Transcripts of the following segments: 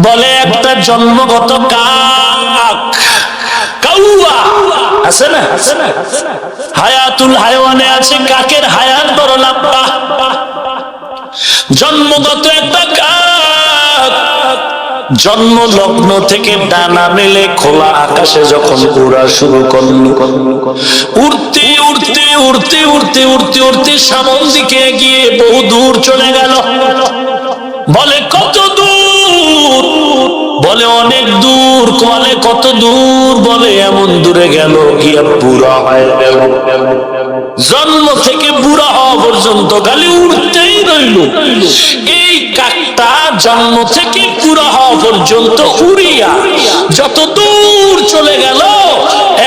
বলে একটা জন্মগত কাক, কাউয়া আছে না, হায়াতুল হায়াওয়ানে আছে, কাকের হায়াত বড় লম্বা। জন্মগত একটা কাক জন্ম লগ্ন থেকে ডানা মেলে খোলা আকাশে যখন উড়া শুরু করলো, উড়তে উড়তে উড়তে উড়তে উড়তে উড়তে সামনের দিকে গিয়ে বহু দূর চলে গেল। বলে কত দূর? বলে অনেক দূর। বলে কত দূর? বলে এমন দূরে গেল গিয়া বুড়া হয়ে গেল। জন্ম থেকে বুড়া হওয়া পর্যন্ত খালি উড়তেই রইল। এই কাকটা জন্ম থেকে বুড়া হওয়া পর্যন্ত উড়িয়া যত দূর চলে গেল,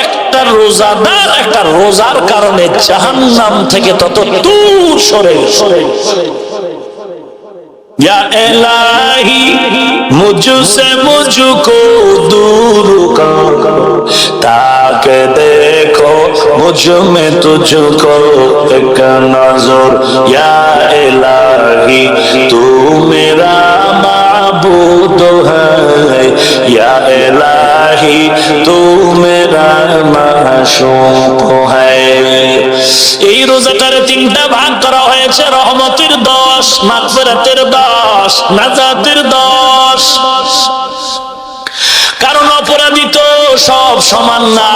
একটা রোজাদার একটা রোজার কারণে জাহান্নাম থেকে তত দূর সরে সরে। या इलाही मुझसे मुझको दूर कर, ताकि देखो मुझ में तुझको एक नजर। या इलाही तू मेरा माबूद है, या इलाही तू मेरा माशूक है। এই রোজাটারে তিনটা ভাগ করা হয়েছে, রহমতের 10, মাগফিরাতের 10, নাজাতের 10। কারণ অপরাধী তো সব সমান না,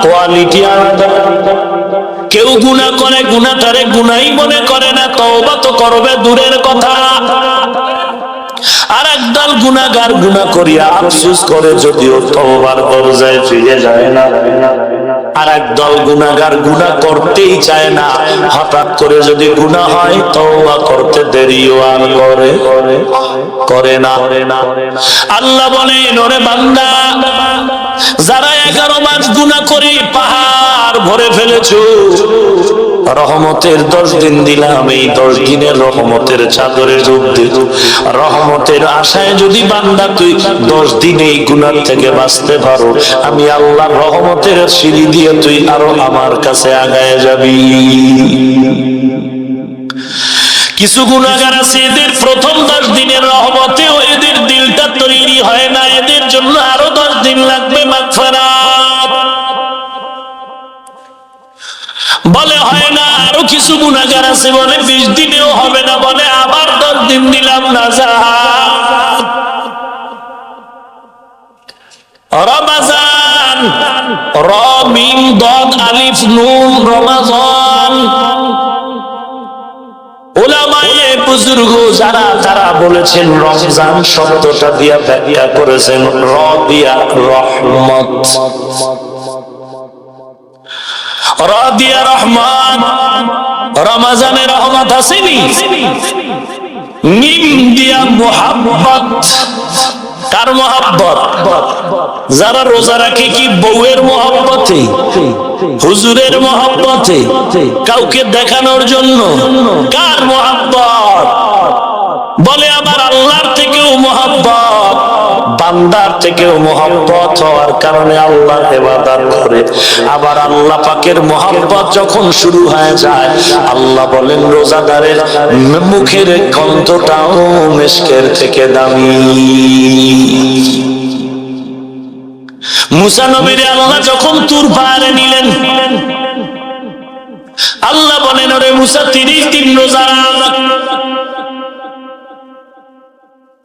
কোয়ালিটি আলাদা। কেউ গুনাহ করে, গুনাহটারে গুনাহই মনে করে না, তওবা তো করবে দূরের কথা। আর একদল গুনাহগার গুনাহ করিয়া আফসোস করে, যদিও তওবার দরজায় ফিরে যায় না। আর একদল গুনাহগার গুনাহ করতেই চায় না, হঠাৎ করে যদি গুনাহ হয় তওবা করতে দেরিও আর করে না। আল্লাহ বলেন, ওরে বান্দা, যারা 11 মাস গুনাহ করে পাহাড় ভরে ফেলেছো, রহমতের 10 দিন দিলাম। এই 10 দিনের রহমতের চাদরে ডুব দিল। রহমতের আশায় যদি বান্দা তুই 10 দিন এই গুনাহ থেকে বাঁচতে পারো, আমি আল্লাহর রহমতের সিঁড়ি দিয়ে তুই আরো আমার কাছে আগায় যাবি। কিছু গুনাহগার আছে, এদের প্রথম 10 দিনের রহমতেও এদের দিলটা তৈরি হয় না, এদের জন্য আরো 10 দিন লাগবে মাগফিরাত। বলে হয় না। আরো কিছু গুনাহগার আছে, বলে 20 দিনেও হবে না, বলে আবার 10 দিন দিলাম নাজাত। রমাজান, র মিম দাদ আলিফ নুন, রমাজান। উলামায়ে বুজুর্গ যারা তারা বলেছেন রমজান শব্দটা দিয়া ব্যাখ্যা করেছেন র দিয়া রহমত, র দিয়া রহমান। রমজানে রহমত আসেনি। মিম দিয়া মুহাব্বত। কার মুহাব্বত? যারা রোজা রাখে কি বউয়ের মুহাব্বতে, হুজুরের মুহাব্বতে, কাউকে দেখানোর জন্য? কার মুহাব্বত? বলে আবার আল্লাহর থেকেও মুহাব্বত, বান্দার থেকেও মুহাব্বত হওয়ার কারণে আল্লাহর ইবাদত করে। আবার আল্লাহ পাকের মুহাব্বত যখন শুরু হয়ে যায়, আল্লাহ বলেন রোজাদারের মুখের গন্ধটাও মিশকের থেকে দামি। মুসা নবীরে আল্লাহ যখন তুর পাহাড়ে নিলেন, আল্লাহ বলেন, ওরে মুসা 30 দিন রোজা রাখ।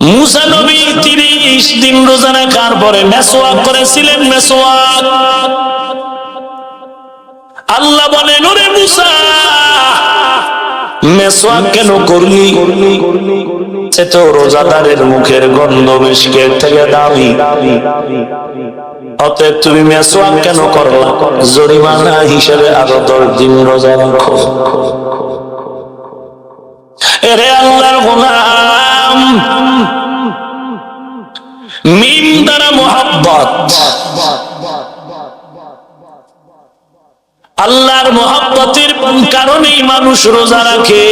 মুসা নবী 30 দিন রোজা রাখার পরে মেসওয়াক করেছিলেন। মেসওয়াক আল্লাহ বলেন, ওরে মুসা মেসওয়াক কেন করলি? সে তো রোজাদারের মুখের গন্ধ মিশকের থেকে দামি। অতএব তুমি মেসওয়াক কেন করলা? জরিমানা হিসেবে আরো 10 দিন রোজা রাখো। এরে আল্লাহর গোলাম, মিম দ্বারা মুহাব্বত। আল্লাহর মুহাব্বতের কারণেই মানুষ রোজা রাখে,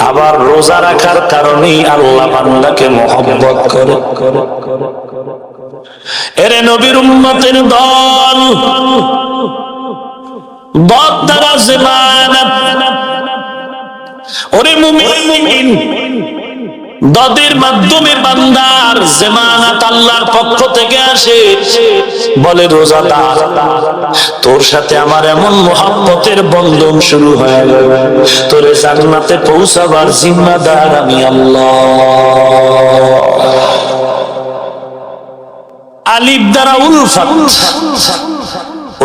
আবার রোজা রাখার কারণেই আল্লাহ বান্দাকে মুহাব্বত করে। এরে নবীর উম্মতের দল, বদ দ্বারা জামানাত। ওরে মুমিন, দাদের মাধ্যমে বান্দার জামানত আল্লাহর পক্ষ থেকে আসে। বলে রোজাদার, তোর সাথে আমার এমন মুহাব্বতের বন্ধন শুরু হয়ে গেল, তোরে জান্নাতে পৌঁছাবার জিম্মাদার আমি আল্লাহ। আলিফ দ্বারা উলফত,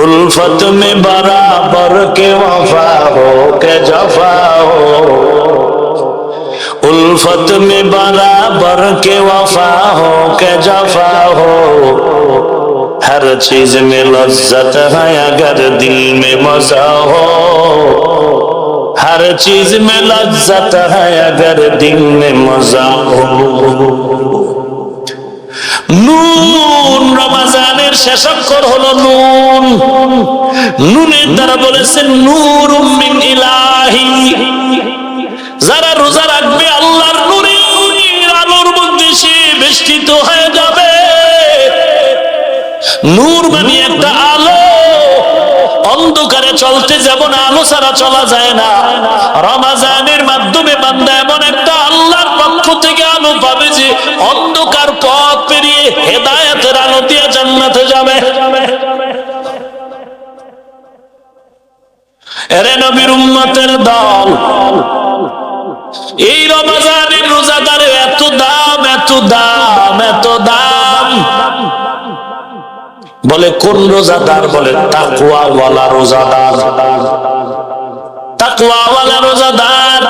उल्फत में बराबर के वफा हो के जफा हो, उल्फत में बराबर के वफा हो के जफा हो, हर चीज में लज्जत है अगर दिल में मजा हो, हर चीज में लज्जत है अगर दिल में मजा हो। নুন, রমজানের শেষ অক্ষর হলো নুন। নুনের দ্বারা বলেছেন নূরুম মিন ইলাহি, যারা রোজা রাখবে আল্লাহর নূরের আলোর মধ্যে সে বেষ্টিত হয়ে যাবে। নূর মানে একটা আলো, অন্ধকারে চলতে যাব না, আলো ছাড়া চলা যায় না। রমজানের মাধ্যমে বান্দা এমন একটা আল্লাহর পক্ষ থেকে আলো পাবে যে অন্ধকার পথ পেরিয়ে হেদায়েতের আলো দিয়ে জান্নাতে যাবে। এরে নবীর উম্মতের দল, এই রমজানের রোজাদারের এত দাম, এত দাম, এত দাম। বলে কোন রোজাদার? বলে তাকওয়াওয়ালা রোজাদার। তাকওয়াওয়ালা রোজাদার,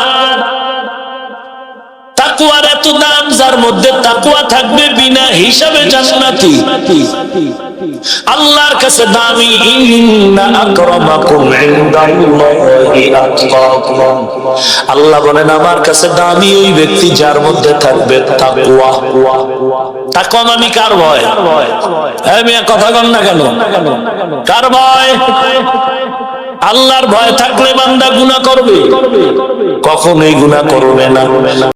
তাকওয়ার এত দাম, যার মধ্যে তাকওয়া থাকবে বিনা হিসাবে জান্নাতি। আল্লাহর কাছে দামি। ইন্না আকরামাকুম ইনদাল্লাহি আতকাকুম, আল্লাহ বলেন আমার কাছে দামি ওই ব্যক্তি যার মধ্যে থাকবে তাকওয়া। তাকওয়া মানে কার ভয়? আমি কথা বল না কেন? কার ভয়? আল্লাহর ভয় থাকলে বান্দা গুনাহ করবে? কখনোই গুনাহ করবে না।